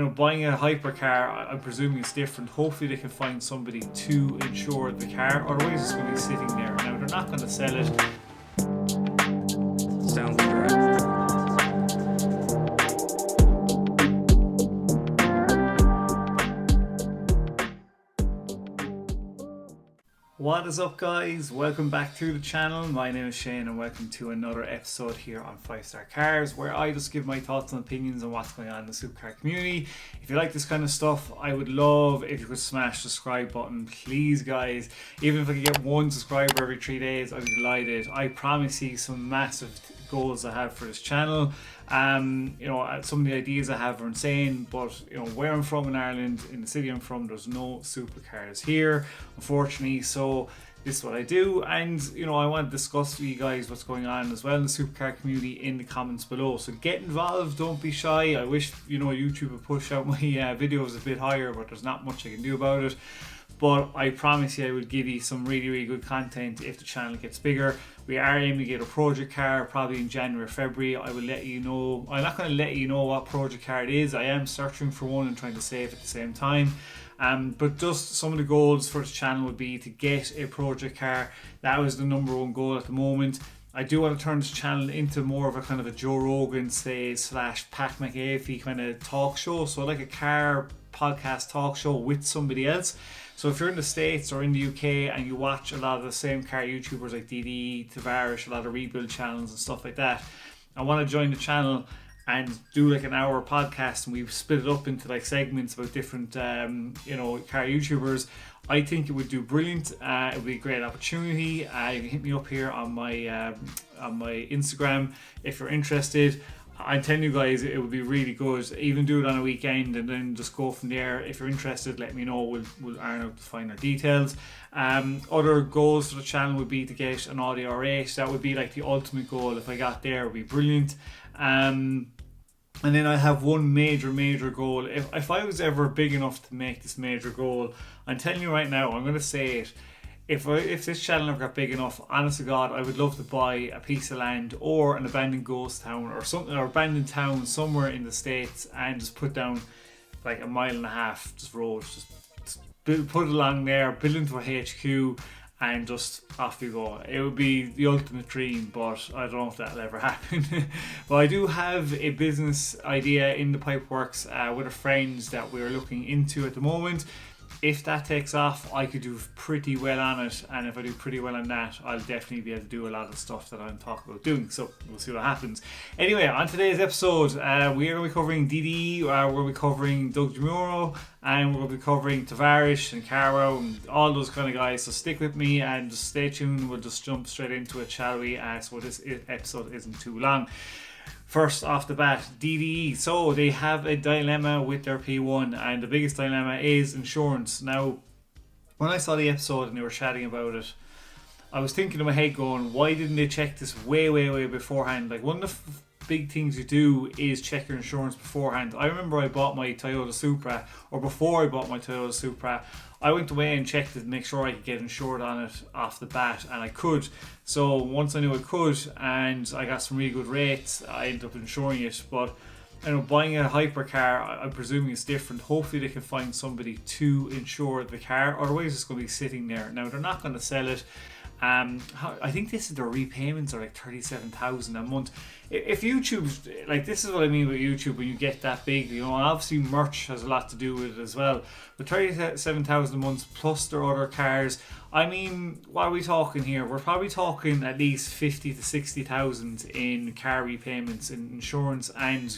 buying a hypercar, I'm presuming it's different. Hopefully they can find somebody to insure the car, otherwise it's going to be sitting there. Now they're not going to sell it. Sounds correct. What is up, guys? Welcome back to the channel. My name is Shane and welcome to another episode here on 5-Star Cars, where I just give my thoughts and opinions on what's going on in the supercar community. If you like this kind of stuff, I would love if you could smash the subscribe button, please, guys. Even if I could get one subscriber every 3 days, I'd be delighted. I promise you some massive goals I have for this channel. Some of the ideas I have are insane, but where I'm from in Ireland, in the city I'm from, there's no supercars here, unfortunately. So this is what I do, and I want to discuss with you guys what's going on as well in the supercar community in the comments below. So get involved, don't be shy. I wish YouTube would push out my videos a bit higher, but there's not much I can do about it. But I promise you I will give you some really good content if the channel gets bigger. We are aiming to get a project car probably in January or February. I will let you know. I'm not going to let you know what project car it is. I am searching for one and trying to save at the same time. But just some of the goals for this channel would be to get a project car. That was the number one goal at the moment. I do want to turn this channel into more of a kind of a Joe Rogan / Pat McAfee kind of talk show. So like a car podcast talk show with somebody else. So if you're in the States or in the UK and you watch a lot of the same car YouTubers like Dde, Tavarish, a lot of rebuild channels and stuff like that, I want to join the channel and do like an hour podcast, and we split it up into like segments about different car YouTubers. I think it would do brilliant. It would be a great opportunity. You can hit me up here on my Instagram if you're interested. I'm telling you guys, it would be really good. Even do it on a weekend and then just go from there. If you're interested, let me know. We'll iron out the finer details. Other goals for the channel would be to get an Audi R8. That would be like the ultimate goal. If I got there, it would be brilliant. And then I have one major goal. If I was ever big enough to make this major goal, I'm telling you right now, I'm going to say it. If this channel ever got big enough, honest to God, I would love to buy a piece of land or an abandoned ghost town or something, or abandoned town somewhere in the States, and just put down like 1.5 miles just roads, just put it along there, build into a HQ, and just off you go. It would be the ultimate dream, but I don't know if that'll ever happen. But I do have a business idea in the pipeworks with a friend that we're looking into at the moment. If that takes off, I could do pretty well on it, and if I do pretty well on that, I'll definitely be able to do a lot of stuff that I'm talking about doing. So we'll see what happens. Anyway, on today's episode, we are going to be covering Dde, we're going to be covering Demuro, and we're going to be covering Tavarish and Caro and all those kind of guys. So stick with me and just stay tuned. We'll just jump straight into it, shall we? So this episode isn't too long. First off the bat, Dde. So they have a dilemma with their P1, and the biggest dilemma is insurance. Now, when I saw the episode and they were chatting about it, I was thinking in my head going, why didn't they check this way beforehand? Like, one of the big things you do is check your insurance beforehand. I remember I bought my Toyota Supra, or before I bought my Toyota Supra, I went away and checked it to make sure I could get insured on it off the bat, and I could. So once I knew I could, and I got some really good rates, I ended up insuring it. But buying a hypercar, I'm presuming it's different. Hopefully they can find somebody to insure the car, otherwise it's going to be sitting there. Now they're not going to sell it. I think this is their repayments are like 37,000 a month. If YouTube's like, this is what I mean with YouTube, when you get that big, obviously merch has a lot to do with it as well. But 37,000 a month plus their other cars, I mean, what are we talking here? We're probably talking at least 50 to 60,000 in car repayments, in insurance and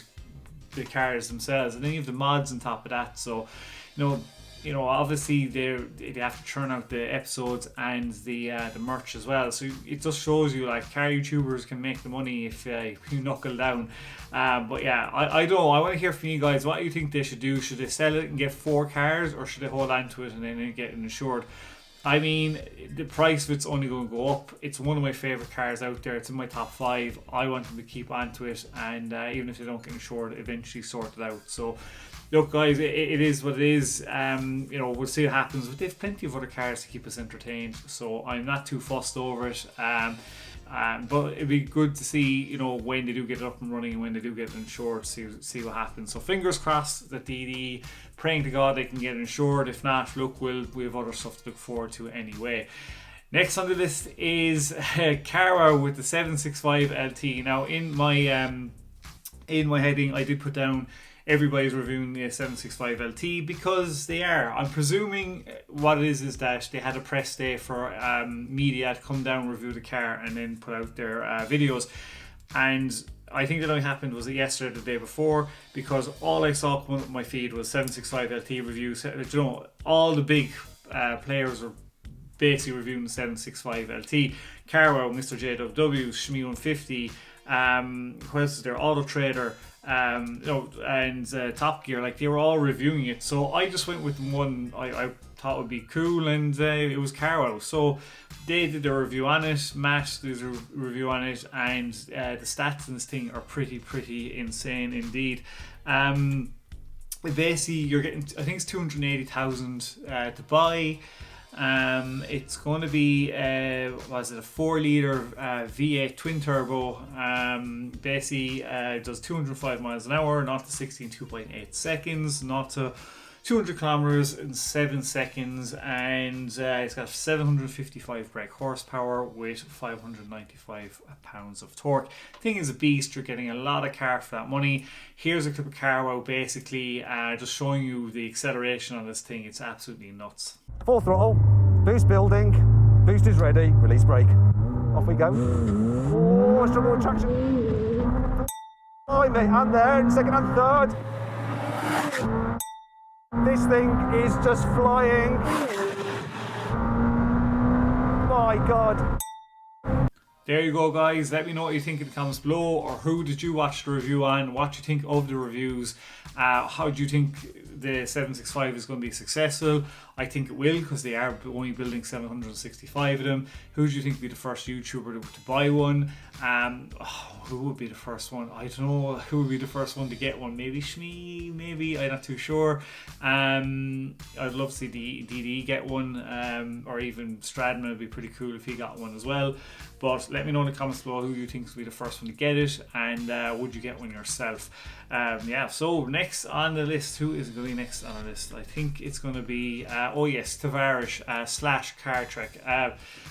the cars themselves, and then you have the mods on top of that. So obviously they have to churn out the episodes and the merch as well. So it just shows you like car YouTubers can make the money if you knuckle down. But yeah, I don't know. I want to hear from you guys. What do you think they should do? Should they sell it and get 4 cars, or should they hold on to it and then get it insured? I mean, the price of it's only going to go up. It's one of my favourite cars out there. It's in my top 5. I want them to keep on to it, and even if they don't get insured, eventually sort it out. So look, guys, it is what it is. We'll see what happens. But they have plenty of other cars to keep us entertained, so I'm not too fussed over it. But it'd be good to see, you know, when they do get it up and running and when they do get it insured, see what happens. So fingers crossed that Dde, praying to God they can get it insured. If not, look, we have other stuff to look forward to anyway. Next on the list is Carwow with the 765LT. Now in my heading I did put down everybody's reviewing the 765LT because they are. I'm presuming what it is that they had a press day for media to come down, review the car, and then put out their videos. And I think that only happened was it yesterday or the day before, because all I saw come up on my feed was 765LT reviews. You know, all the big players were basically reviewing the 765LT. Carwow, Mr. JW, Shmi 150, who else is there? Auto Trader, and Top Gear. Like, they were all reviewing it, so I just went with one I thought would be cool, and it was Carwow. So they did a review on it, Matt did a review on it, and the stats in this thing are pretty insane indeed. Basically you're getting, I think it's 280,000 to buy. It's going to be a 4-litre V8 twin turbo. Basically does 205 miles an hour, 0 to 60 in 2.8 seconds, 0 to 200 kilometers in 7 seconds, and it's got 755 brake horsepower with 595 pounds of torque. Thing is a beast. You're getting a lot of car for that money. Here's a clip of Carwow basically just showing you the acceleration on this thing. It's absolutely nuts. Full throttle, boost building, boost is ready, release brake. Off we go. Oh, struggle with traction. Oh, mate, and there, second and third. This thing is just flying. My God. There you go, guys. Let me know what you think in the comments below, or who did you watch the review on, what you think of the reviews, how do you think the 765 is going to be successful. I think it will, because they are only building 765 of them. Who do you think would be the first YouTuber to buy one? Who would be the first one? I don't know. Who would be the first one to get one? Maybe Shmi, maybe, I'm not too sure. I'd love to see Dde get one, or even Stradman would be pretty cool if he got one as well. But let me know in the comments below who you think will be the first one to get it, and would you get one yourself? Yeah, so next on the list, who is going to be next on the list? I think it's going to be, oh yes, Tavarish / Car Trek.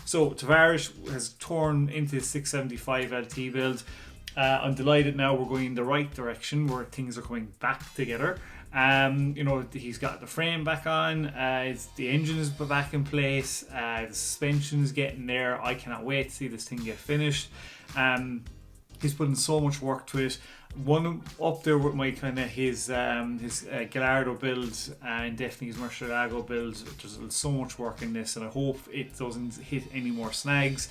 So Tavarish has torn into the 675LT build. I'm delighted now we're going in the right direction, where things are coming back together. You know, he's got the frame back on, the engine is back in place, the suspension is getting there. I cannot wait to see this thing get finished. He's putting so much work to it. One up there with my kind of his Gallardo build, and definitely his Murcielago build. There's so much work in this, and I hope it doesn't hit any more snags.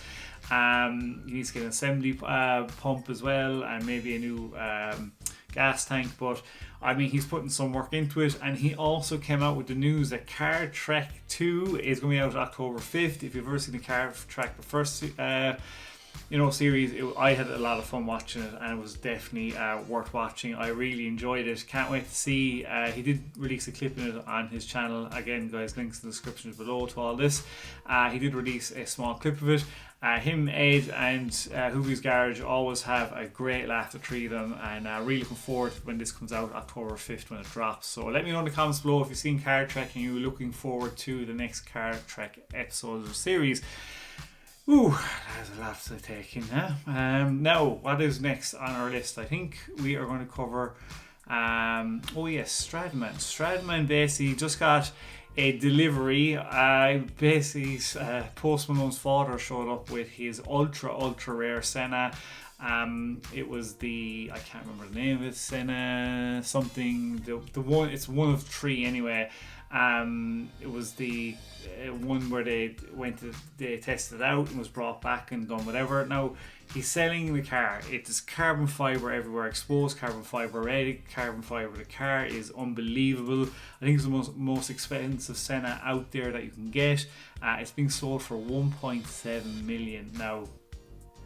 He needs to get an assembly pump as well, and maybe a new gas tank. But I mean, he's putting some work into it, and he also came out with the news that Car Trek 2 is going to be out October 5th. If you've ever seen the Car Trek, the first series, I had a lot of fun watching it, and it was definitely worth watching. I really enjoyed it. Can't wait to see. He did release a clip in it on his channel. Again, guys, links in the description below to all this. He did release a small clip of it. Him, Ed, and Hoovie's Garage always have a great laugh, the three of them, and really looking forward to when this comes out October 5th when it drops. So let me know in the comments below if you've seen Car Trek and you're looking forward to the next Car Trek episode or series. Ooh, there's a lot to take in, huh? Now, what is next on our list? I think we are going to cover, oh yes, Stradman. Stradman basically just got a delivery. Basically, Post Malone's father showed up with his ultra rare Senna. It was the, I can't remember the name of it, Senna something, the one, it's one of three anyway. It was the one where they tested it out and was brought back and done whatever. Now he's selling the car. It is carbon fiber everywhere, exposed carbon fiber, ready carbon fiber. The car is unbelievable. I think it's the most expensive Senna out there that you can get. It's being sold for 1.7 million now.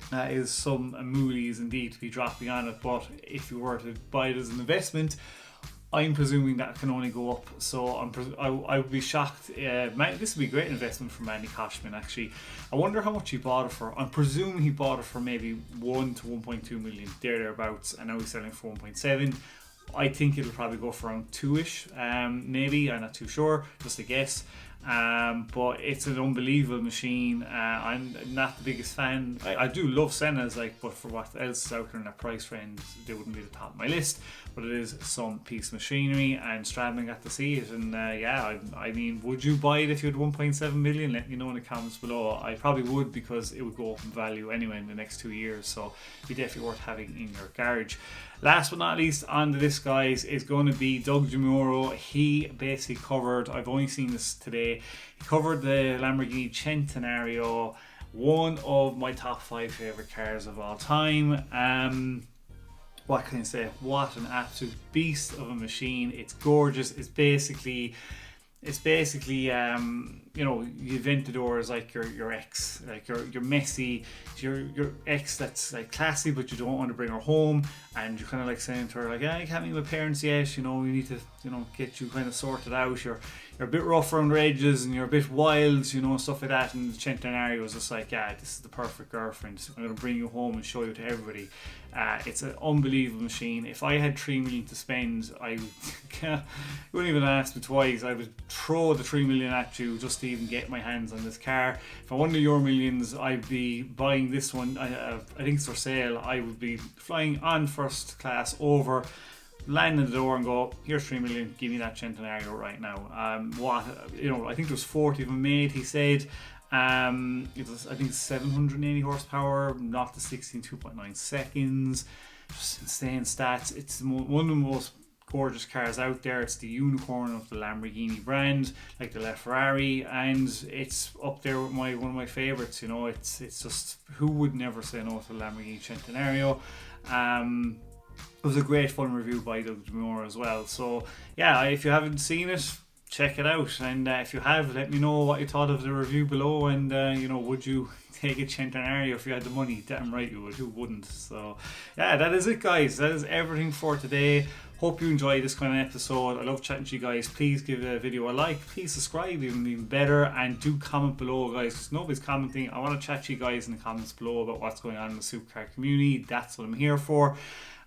That is some moolies indeed to be dropping on it, but if you were to buy it as an investment, I'm presuming that can only go up, so I would be shocked. This would be a great investment for Manny Cashman, actually. I wonder how much he bought it for. I'm presuming he bought it for maybe 1 to 1.2 million, thereabouts, and now he's selling for 1.7. I think it'll probably go for around 2-ish, maybe. I'm not too sure, just a guess. But it's an unbelievable machine. I'm not the biggest fan. I do love Sennas, but for what else is out there in that price range, they wouldn't be the top of my list. But it is some piece of machinery, and Stradman got to see it. And I mean, would you buy it if you had 1.7 million? Let me know in the comments below. I probably would, because it would go up in value anyway in the next 2 years. So it'd be definitely worth having in your garage. Last but not least on the list, guys, is going to be Dde Mclaren. He basically covered, I've only seen this today, he covered the Lamborghini Centenario, one of my top 5 favourite cars of all time. What can I say? What an absolute beast of a machine. It's gorgeous. It's basically you know, the Aventador is like your ex, like your messy, your ex that's like classy, but you don't want to bring her home, and you're kind of like saying to her, like, yeah, I can't meet my parents yet, you know, we need to, you know, get you kind of sorted out. You're a bit rough around the edges, and you're a bit wild, you know, stuff like that. And the Centenario is just like, yeah, this is the perfect girlfriend. I'm going to bring you home and show you to everybody. It's an unbelievable machine. If I had 3 million to spend, I would, you wouldn't even ask me twice. I would throw the 3 million at you just to even get my hands on this car. If I won your millions, I'd be buying this one. I think it's for sale. I would be flying on first class over, land in the door and go, here's 3 million, give me that Centenario right now. I think there was 40 of them made, he said. It was, I think, 780 horsepower, not to 16, 2.9 seconds. Just insane stats. It's one of the most gorgeous cars out there. It's the unicorn of the Lamborghini brand, like the Ferrari, and it's up there with one of my favorites. You know, it's just, who would never say no to the Lamborghini Centenario. It was a great fun review by Dde Mclaren as well. So yeah, if you haven't seen it, check it out, and if you have, let me know what you thought of the review below, and you know, would you take a Centenario if you had the money? Damn right you would, who wouldn't? So yeah, that is it, guys. That is everything for today. Hope you enjoyed this kind of episode. I love chatting to you guys. Please give the video a like, please subscribe, even better, and do comment below, guys, because nobody's commenting. I want to chat to you guys in the comments below about what's going on in the supercar community. That's what I'm here for.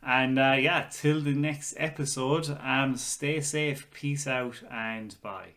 And yeah, till the next episode, stay safe, peace out, and bye.